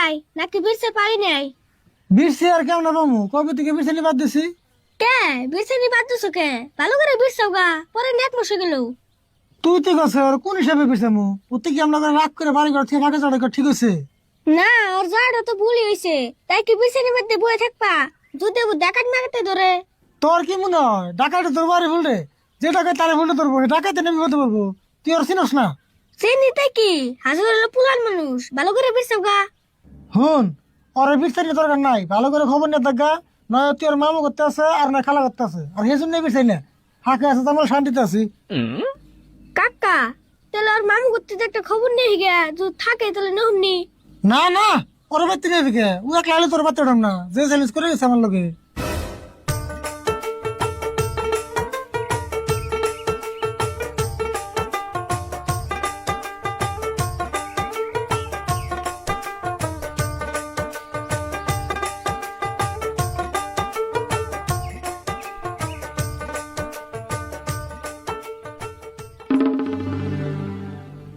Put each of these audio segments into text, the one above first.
নাই নাকি বিরছে পারি নাই? বিরছি আর কেমন পামু? কবে থেকে বিরছানি বাদ দিছি? কে বিরছে বাদ দিছো কে? ভালো করে বিরছাও গা, পরে নেট বসে গেল। তুই তো গেছে আর কোন হিসাবে বিরছামু? ওতে কি আমরা রাগ করে বাড়ি ঘর থেকে ফাঁকা চড়া ঠিক হয়েছে? না, ওর জাড়া তো ভুলই হইছে, তাই কি বিরছে বাদ দিয়ে বয়ে থাকবা? যদি ও ডাকাত মারতে ধরে। তোর কি মনে হয় ডাকাইতে তোর বাড়ি ভুল রে? যে ডাকাই তারে ভুলতে ধরবো, ডাকাইতে নেমে হতে পারবো? তুই আর চিনস না? চিনি তাই কি, হাজার হলো পুলান মানুষ, ভালো করে বিরছাও গা। হুন, ওর বিরছানি দরকার নাই, ভালো করে খবর নিয়ে দেখা। নয় তুই ওর মামু করতে আছে আর না খালা করতে আছে, আর সেই জন্য বিরছাই না। ফাঁকা আছে তো আমরা শান্তিতে আছি। কাকা, তাহলে ওর মামু করতে তো একটা খবর নেই গে, যদি থাকে তাহলে নহমনি। না না, ওর বাড়িতে নেই দিকে ও একলা হলে তোর বাচ্চা উঠাম না, যে চ্যালেঞ্জ করে গেছে আমার লোকে।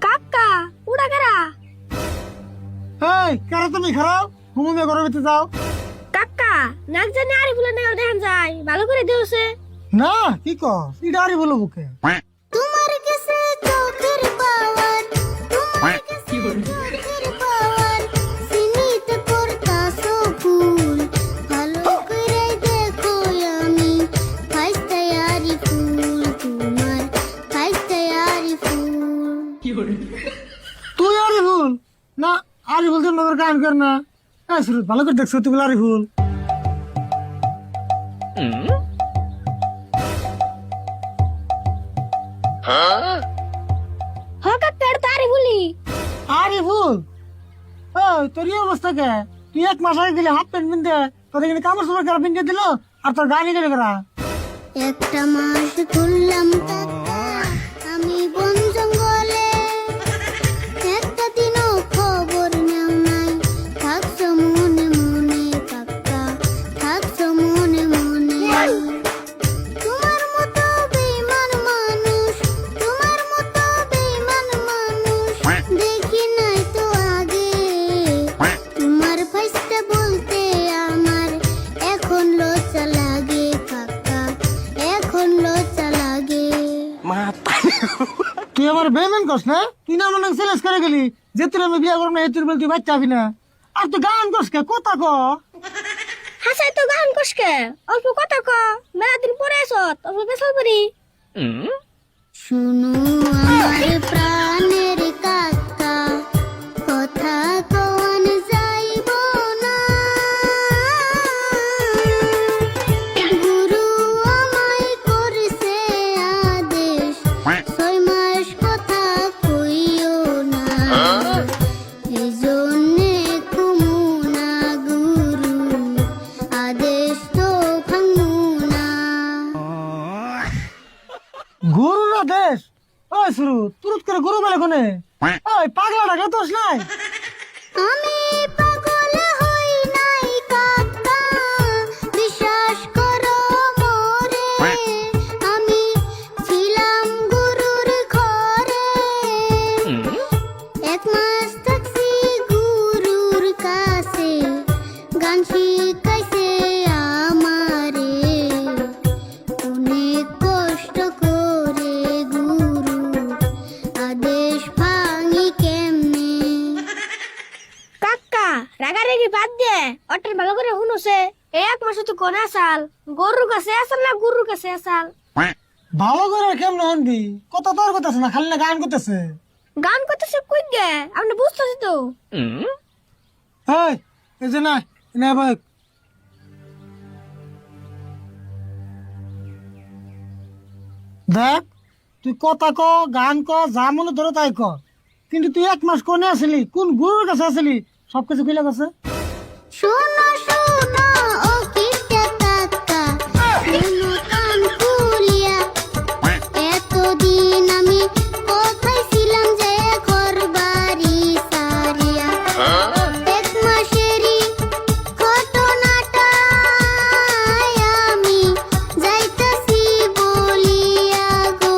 কাকা, উড়া কারা? এই কারা তুমি খারাপ ঘুমে ঘরের ভিতরে যাও। কাকা, নাক জানি আরে ফুলে নেওয়া দেখান যায়, ভালো করে দিওছে। না কি কর এটা আরই বলো বুকে। তোমার কাছে চোখের পাওয়ার, তোমার কাছে চোখের পাওয়ার, সিনিতে করতাছো ফুল, ভালো করে দেখো আমি ফাইস্তে আরি ফুল, তোমার ফাইস্তে আরি ফুল। তুই আরই ভুল না, আরই ভুল তোর নজর কান কর না। শুরু ভালো করে দেখছো তুই আরই ভুল। হকাক পেড় তারি বলি। আরই ভুল। তোর এই অবস্থা কে? তুই এক মাস আগে গেলে হাফ প্যান্ট পিনতে, তোদের এখানে কামড় সময় কারা পিনতে দিল, আর তোর গাড়ি গেলে করা। একটা মাস ঘুরলাম কাকা আমি বন জঙ্গলে, একটা দিনও খবর নেও নাই, থাকছো মনে মনে কাকা, থাকছো মনে মনে। তোমার মতো বেঈমান মানুষ, তোমার মতো বেঈমান মানুষ দেখি নাই তো আগে। তোমার ফাইসটা বলতে আমার এখন লজ্জা লাগে কাকা, এখন লজ্জা লাগে। তুই আমার বেমান কস না? তুই না আমার চ্যালেঞ্জ করে গেলি যে তোর আমি বিয়ে করবো না, তুই বল তুই বাচ্চা হবি না। আর তুই গান কস কে? কথা ক। হাসাই তো গান কষকে, অল্প কথা ক, মেলা দিন পরে আসত, অল্প বেসাল পারি। শুনো আমার প্রাণের কাকা, কথা কন যাইব না, গুরু আমায় করছে আদেশ, 6 মাস কথা কইও না, এই জন্যে কুমু না গুরু, আদেশ তো ভাঙু না। গরু না দেশ? ওই শুরু তুরুত করে গরু বলে কোনে? ওই পাগলা ডাকে তোস নাই? আমি পাগল হই নাই কাকা, বিশ্বাস করো মোরে, আমি ছিলাম গুরুর ঘরে, 1 মাস থাকছি গুরুর কাছে, গান শিখাইছে আমারে, অনেক কষ্ট করে গুরু, আদেশ ভাঙি কেমনে। কাকা, রাগারাগি বাদ দে, অটার ভালো করে শুনছে, 1 মাসে তো কোন আসাল, গরুর কাছে আসাল না গুরুর কাছে আসাল? ভালো করে কেমন হনবি? কত তোর করতেছে না, খালি না গান করতেছে। গান করতেছে কই গে, আপনি বুঝতেছি তো। এই এই যে না না ভাই, দেখ তুই কথা ক, গান ক, যা মনে ধরো তাই ক, কিন্তু তুই 1 মাস কোনে আসলি, কোন গুরুর কাছে আসলি, সবকিছু খুলে গেছে। শোনো শোনো ও কিটা কাকা, শোনো কান খুলিয়া, এতদিন আমি কোথায় ছিলাম যে ঘর বাড়ি সারিয়া, 1 মাসেরই ঘটনাটা আমি যাইতাছি বলিয়া গো।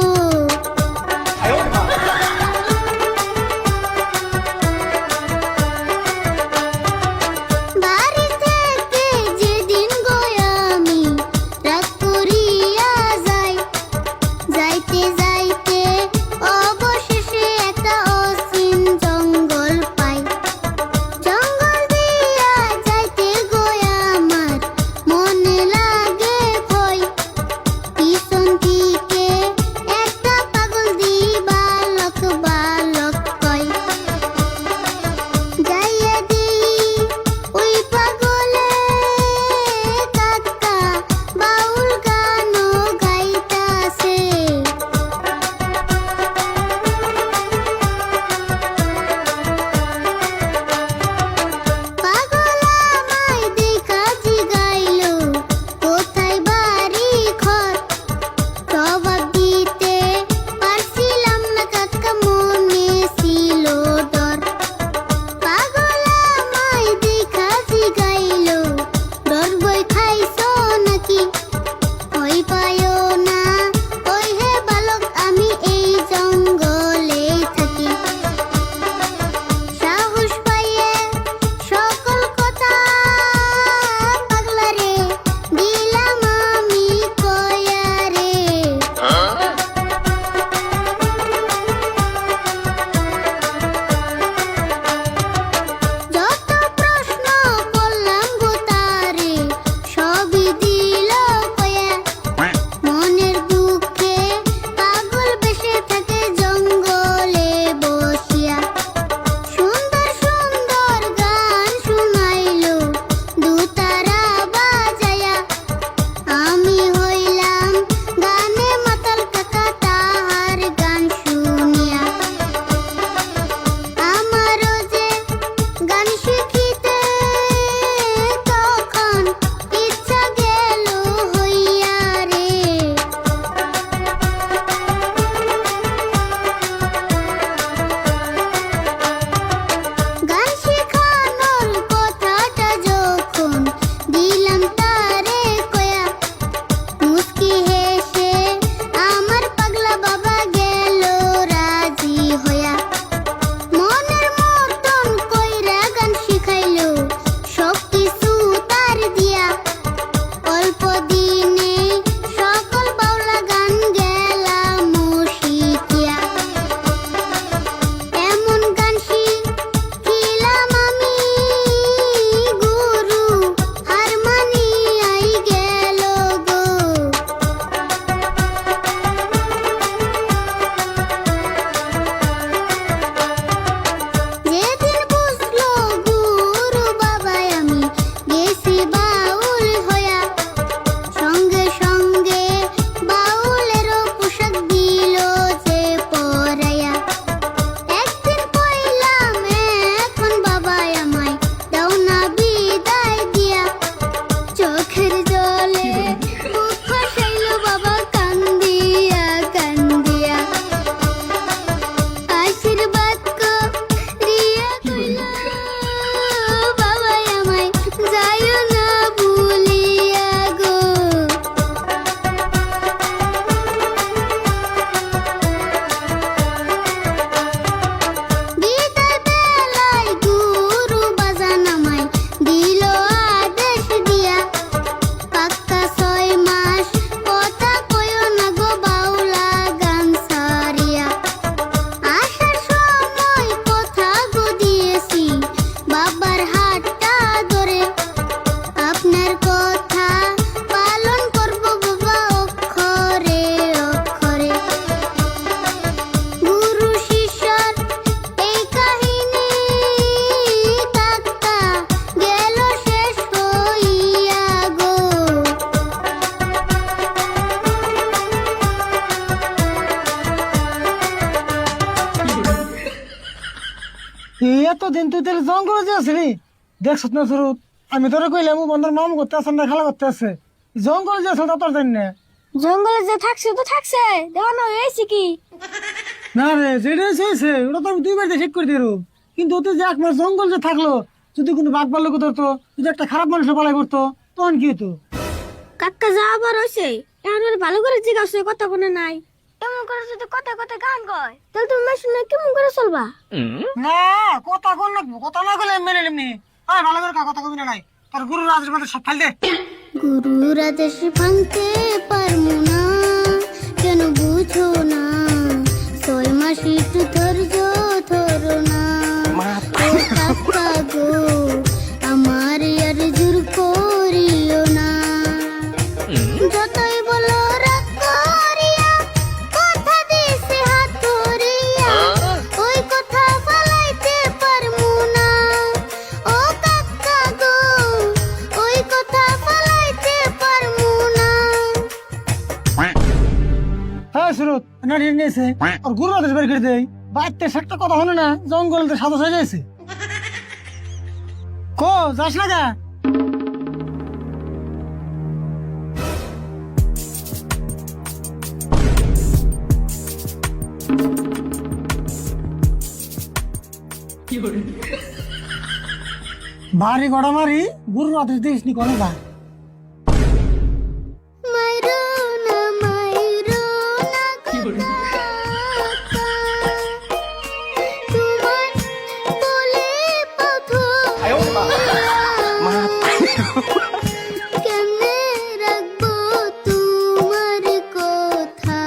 এই এতদিন তুই তাহলে জঙ্গলে যে আসলি দেখছ না সুরত, আমি তোরা কইলাম ও বন্ধুর মামু করতে আসেন না খেলা করতে আছে, জঙ্গলে যে আসল তা তোর জানি না। জঙ্গলে যে থাকছে তো থাকছে, দেখো না হয়েছে কি। না রে, যেটা হয়েছে ওটা তো আমি 2 বাড়িতে ঠিক করে দিল, কিন্তু ওতে যে 1 মাস জঙ্গল যে থাকলো, যদি কোনো বাঘ ভাল্লুক ধরতো, যদি একটা খারাপ মানুষের পালাই করতো, তখন কি হতো? কাকা যা আবার হয়েছে, এখন ওর ভালো করে জিজ্ঞাসা কথা কোনো নাই। এমন করে যদি কথা কথা গান কয়, তাহলে তুমি মাসুর না কেমন করে চলবা? না, কথা কোন লাগবো, কথা না কইলে মেনে নেমনি। আয় ভালো করে কথা কবি না নাই, তোর গুরু রাজের মধ্যে সব ফাইল দে। গুরুর আদেশ ভাঙতে পারমু না, কেন বুঝো না? 6 মাস একটু ধৈর্য ধরো না। ও কাকা গো, আমার আর জোর করিও না। যতই বলো রাগ করিয়া, কথা দিছে হাত ধরিয়া, ওই কথা বলাইতে পারমু না। ও কাকা গো, ওই কথা বলাইতে পারমু না। হ্যাঁ সুরত, না ঠিক নিয়েছে, ওর গুরু রাজের বের করে দেই। বাইতে একটা কথা হলো না, জঙ্গলে সাদা হয়ে যাইছে। কো যাস না গা? ভারী গড়া মারি গুরু রাতের দিস নি কোনো যা। মাইরো না কাকা, তোমার বলে কেমনে রাখবো তোমার কথা,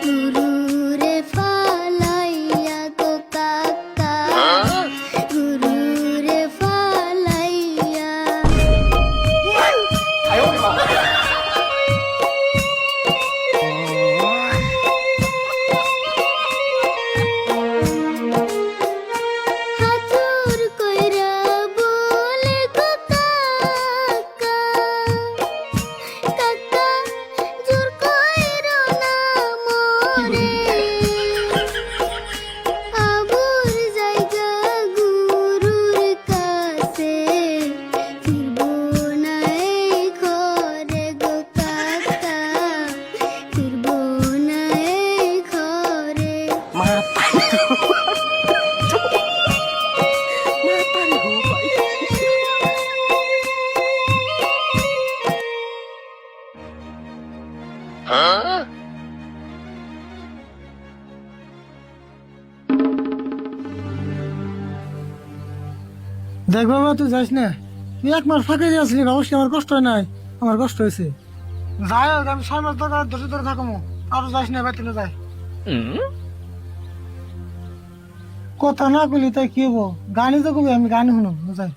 গুরুরে ফালাইয়া গো কাকা, গুরুরে ফালাইয়া। হাতুর কইরা বলে গো কাকা, কাকা জোর কইরো না মোরে, আবুর জায়গা গুরুর কাছে, ফিরবো না এই ঘরে গো কাকা, ফিরবো না এই ঘরে। দেখ বাবা, তুই যাস না, তুই 1 মাস ফাঁকে দিয়ে আসলি, অবশ্যই আমার কষ্ট হয় নাই, আমার কষ্ট হয়েছে। যাই হোক, আমি 6 মাস ধরে থাকবো, আর যাস না, বাইতে না যাই। কথা না কইলি তাই কি হবো, গানই তো কবি, আমি গানই শুনুম, যাই।